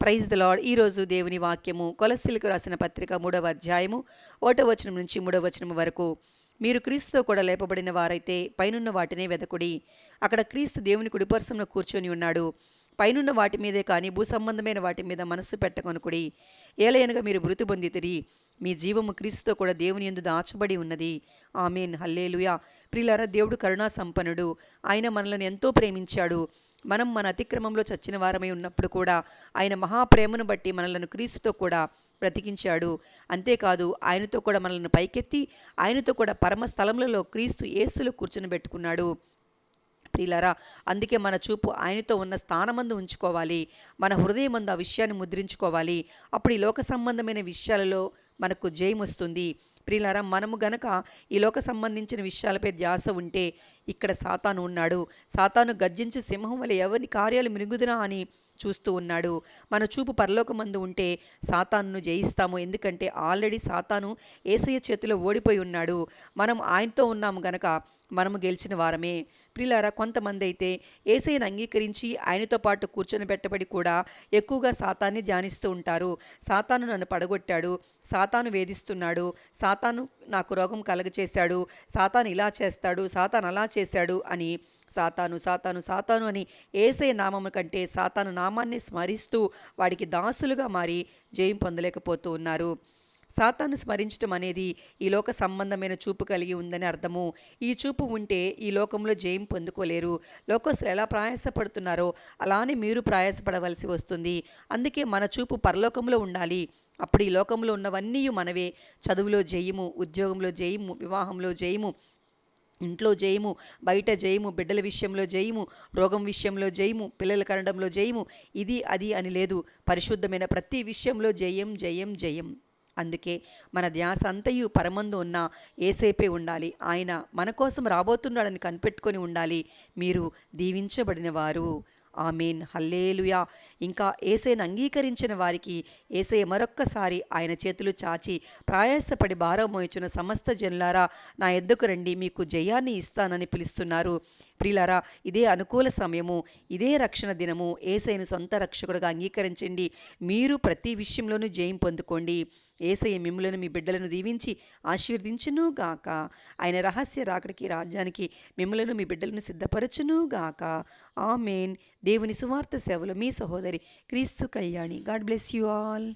Praise the lord. ఈరోజు దేవుని వాక్యము కొలస్సీలకు రాసిన పత్రిక 3వ అధ్యాయము 1వ వచనం నుంచి 3వ వచనం వరకు. మీరు క్రీస్తుతో కూడా లేపబడిన వారైతే పైనున్న వాటినే వెదకుడి. అక్కడ క్రీస్తు దేవుని కుడిపర్సంలో కూర్చొని ఉన్నాడు. పైనున్న వాటి మీదే కానీ భూసంబంధమైన వాటి మీద మనస్సు పెట్టకొనుకుడి. ఏలయనగా మీరు మృతి పొందితిరి, మీ జీవము క్రీస్తుతో కూడా దేవుని యందు దాచబడి ఉన్నది. ఆమేన్, హల్లెలూయా. ప్రియులారా, దేవుడు కరుణా సంపన్నుడు. ఆయన మనల్ని ఎంతో ప్రేమించాడు. మనం మన అతిక్రమంలో చచ్చిన వారమై ఉన్నప్పుడు కూడా ఆయన మహాప్రేమను బట్టి మనలను క్రీస్తుతో కూడా బ్రతికించాడు. అంతేకాదు, ఆయనతో కూడా మనల్ని పైకెత్తి ఆయనతో కూడా పరమ స్థలములలో క్రీస్తు యేసులో కూర్చొని పెట్టుకున్నాడు. ప్రియులారా, అందుకే మన చూపు ఆయనతో ఉన్న స్థానమందు ఉంచుకోవాలి. మన హృదయమందు ఆ విషయాన్ని ముద్రించుకోవాలి. అప్పుడు ఈ లోక సంబంధమైన విషయాలలో మనకు జయం వస్తుంది. ప్రియులారా, మనము గనక ఈ లోక సంబంధించిన విషయాలపై ధ్యాస ఉంటే ఇక్కడ సాతాను ఉన్నాడు. సాతాను గర్జించి సింహం వలె ఎవరిని కార్యాలు మిరుగుదునా అని చూస్తూ ఉన్నాడు. మన చూపు పరలోకమందు ఉంటే సాతానును జయిస్తాము. ఎందుకంటే ఆల్రెడీ సాతాను యేసయ్య చేతిలో ఓడిపోయి ఉన్నాడు. మనం ఆయనతో ఉన్నాము గనక మనము గెలిచిన వారమే. ప్రియులారా, కొంతమంది అయితే యేసయ్యను అంగీకరించి ఆయనతో పాటు కూర్చొని పెట్టబడి కూడా ఎక్కువగా సాతాన్ని ధ్యానిస్తూ ఉంటారు. సాతాను నన్ను పడగొట్టాడు, సాతాను వేధిస్తున్నాడు, సాతాను నాకు రోగం కలగచేశాడు, సాతాను ఇలా చేస్తాడు, సాతాను అలా చేశాడు అని సాతాను సాతాను సాతాను అని యేసయ్య నామము కంటే సాతాను నామాన్ని స్మరిస్తూ వాడికి దాసులుగా మారి జయం పొందలేకపోతూ ఉన్నారు. సాతాను స్మరించడం అనేది ఈ లోక సంబంధమైన చూపు కలిగి ఉందని అర్థము. ఈ చూపు ఉంటే ఈ లోకంలో జయం పొందుకోలేరు. లోకస్తులు ఎలా ప్రయాసపడుతున్నారో అలానే మీరు ప్రయాసపడవలసి వస్తుంది. అందుకే మన చూపు పరలోకంలో ఉండాలి. అప్పుడు ఈ లోకంలో ఉన్నవన్నీ మనవే. చదువులో జయము, ఉద్యోగంలో జయము, వివాహంలో జయము, ఇంట్లో జయము, బయట జయము, బిడ్డల విషయంలో జయము, రోగం విషయంలో జయము, పిల్లల కనడంలో జయము, ఇది అది అని లేదు. పరిశుద్ధమైన ప్రతి విషయంలో జయం జయం జయం. అందుకే మన ధ్యాస అంతయు పరమందు ఉన్న యేసయ్యపై ఉండాలి. ఆయన మన కోసం రాబోతున్నాడని కనిపెట్టుకొని ఉండాలి. మీరు దీవించబడిన వారు. ఆమేన్, హల్లెలూయా. ఇంకా యేసయ్యను అంగీకరించిన వారికి యేసయ్య మరొక్కసారి ఆయన చేతులు చాచి, ప్రయాసపడి భారం మోయుచున్న సమస్త జనులారా నా యొద్దకు రండి, మీకు జయాన్ని ఇస్తానని పిలుస్తున్నారు. ప్రియులారా, ఇదే అనుకూల సమయము, ఇదే రక్షణ దినము. యేసయ్యను సొంత రక్షకుడుగా అంగీకరించండి. మీరు ప్రతి విషయంలోనూ జయం పొందుకోండి. యేసయ్య మిమ్ములను మీ బిడ్డలను దీవించి ఆశీర్వదించును గాక. ఆయన రహస్య రాకడికి రాజ్యానికి మిమ్ములను మీ బిడ్డలను సిద్ధపరచును గాక. ఆమేన్. దేవుని సువార్త సేవలో మీ సహోదరి క్రీస్తు Kalyani. God bless you all.